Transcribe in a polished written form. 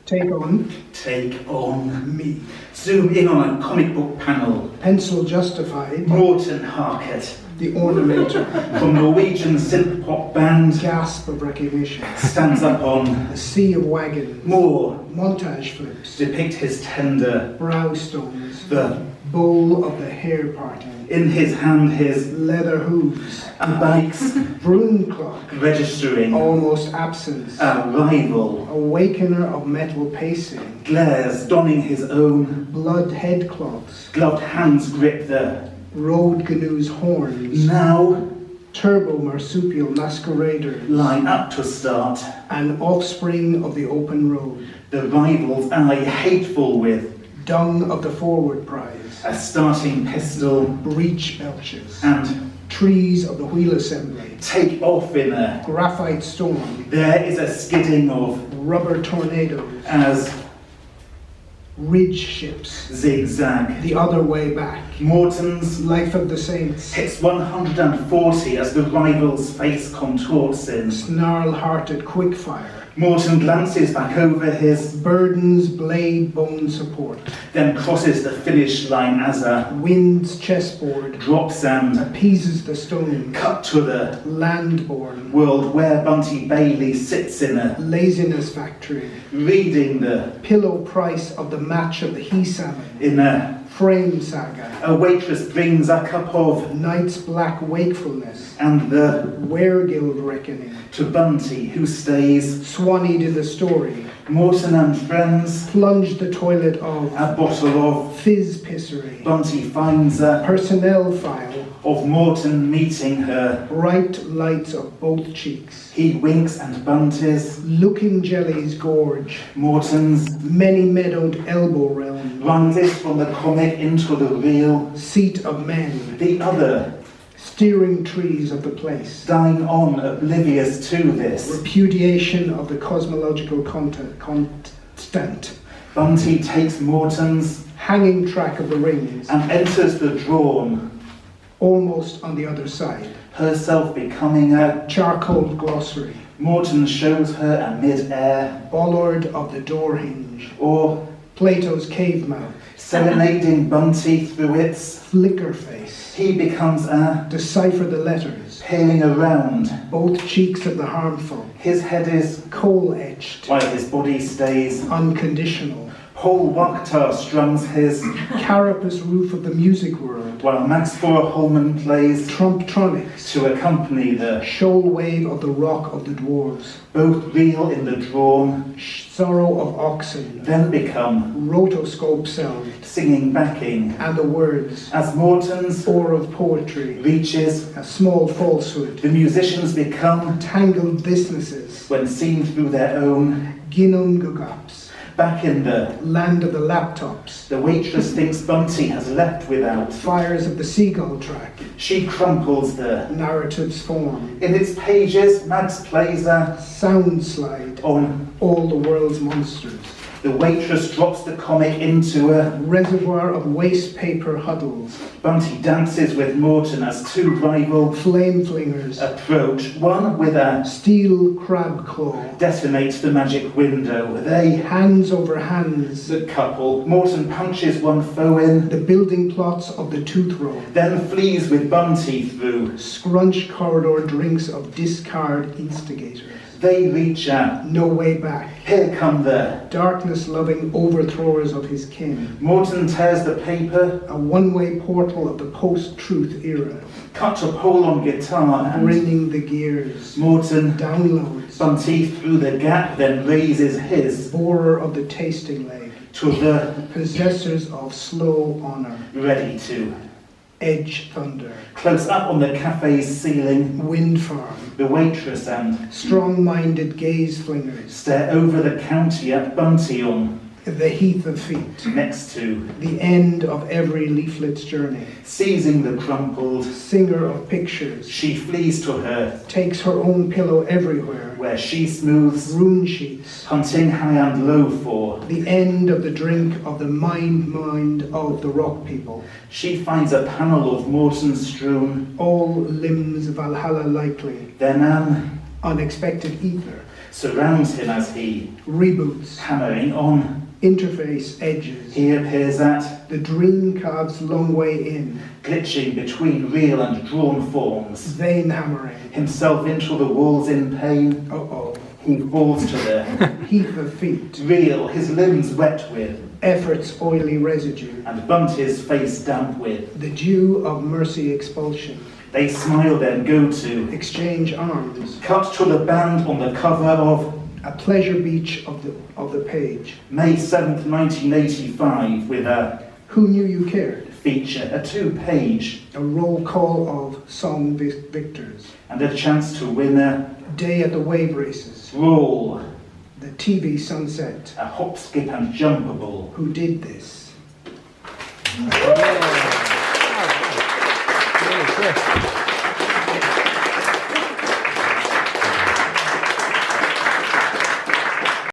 Take on me. Zoom in on a comic book panel. Pencil justified. Morton Harkett. The ornamenter. From Norwegian synth pop band. Gasp of recognition. Stands up on. A sea of wagons. More. Montage flips. Depict his tender. Browstones. The bowl of the hair party. In his hand his leather hooves. And bikes. Broom clock. Registering. Almost absence. Arrival. Awakener of metal pacing. Glares donning his own. Blood headcloths. Gloved hands grip the road canoe's horns. Now turbo marsupial masquerader. Line up to start. An offspring of the open road. The rival's eye hateful with dung of the forward prize. A starting pistol. Breech belches. And trees of the wheel assembly. Take off in a graphite storm. There is a skidding of rubber tornadoes. As ridge ships zigzag the other way back. Morton's Life of the Saints hits 140 as the rival's face contorts in snarl-hearted quickfire. Morton glances back over his burden's blade bone support, then crosses the finish line as a wind's chessboard drops and appeases the stone. Cut to the landborn world where Bunty Bailey sits in a laziness factory, reading the pillow price of the match of the he-salmon in a frame saga. A waitress brings a cup of night's black wakefulness and the weregild reckoning to Bunty, who stays swannied in the story. Morton and friends plunge the toilet of a bottle of fizz pissery. Bunty finds a personnel file of Morton meeting her. Bright lights of both cheeks. He winks and Bunty's looking jellies gorge. Morton's many meadowed elbow realm runs from the comic into the real seat of men. The other steering trees of the place, dying on, oblivious to this repudiation of the cosmological constant. Bunty takes Morton's hanging track of the rings and enters the drawn, almost on the other side, herself becoming a charcoal glossary. Morton shows her a mid-air bollard of the door hinge, or Plato's cave mouth, serenading Bunty through its flicker face. He becomes a decipher the letters, peering around both cheeks of the harmful. His head is coal-etched, while his body stays unconditional. Paul Wachter strums his carapace roof of the music world, while Max Holman plays trumptronics to accompany the shoal wave of the rock of the dwarves. Both reel in the drawn sorrow of oxen, then become rotoscope sound, singing backing, and the words as Morton's oar of poetry reaches a small falsehood. The musicians become tangled businesses when seen through their own ginungugaps. Back in the land of the laptops, the waitress thinks Bunty has left without fires of the seagull track. She crumples the narrative's form. In its pages, Max plays a sound slide on all the world's monsters. The waitress drops the comic into a reservoir of waste paper huddles. Bunty dances with Morton as two rival flame flingers approach. One with a steel crab claw detonates the magic window. They hands over hands. The couple. Morton punches one foe in the building plots of the tooth row. Then flees with Bunty through scrunch corridor drinks of discard instigators. They reach a no way back. Here come the darkness-loving overthrowers of his kin. Morton tears the paper. A one-way portal of the post-truth era. Cut a pole on guitar and grinding the gears. Morton downloads Bunty through the gap, then raises his borer of the tasting leg to the possessors of slow honor. Ready to edge thunder. Close up on the cafe's ceiling, wind farm. The waitress and strong-minded gaze flingers stare over the county at Bunty on the heath of feet. Next to the end of every leaflet's journey. Seizing the crumpled singer of pictures, she flees to her. Takes her own pillow everywhere. Where she smooths rune sheets. Hunting high and low for the end of the drink of the mind of the rock people. She finds a panel of Morton strewn. All limbs Valhalla likely. Then an unexpected ether. surrounds him as he, reboots, hammering on. interface edges. He appears at, The dream carves long way in, glitching between real and drawn forms. vein hammering. Himself into the walls in pain, Uh-oh. he falls to the Heap of feet, real, his limbs wet with, effort's oily residue, and bunt his face damp with. the dew of mercy expulsion. They smile then go to, Exchange arms, cut to the band on the cover of a pleasure beach of the page. May 7th, 1985, with a Who knew you cared? feature, a 2-page, A roll call of song victors. and a chance to win a Day at the wave races. roll, The TV sunset. a hop, skip and jumpable. Who did this? Really, Chris.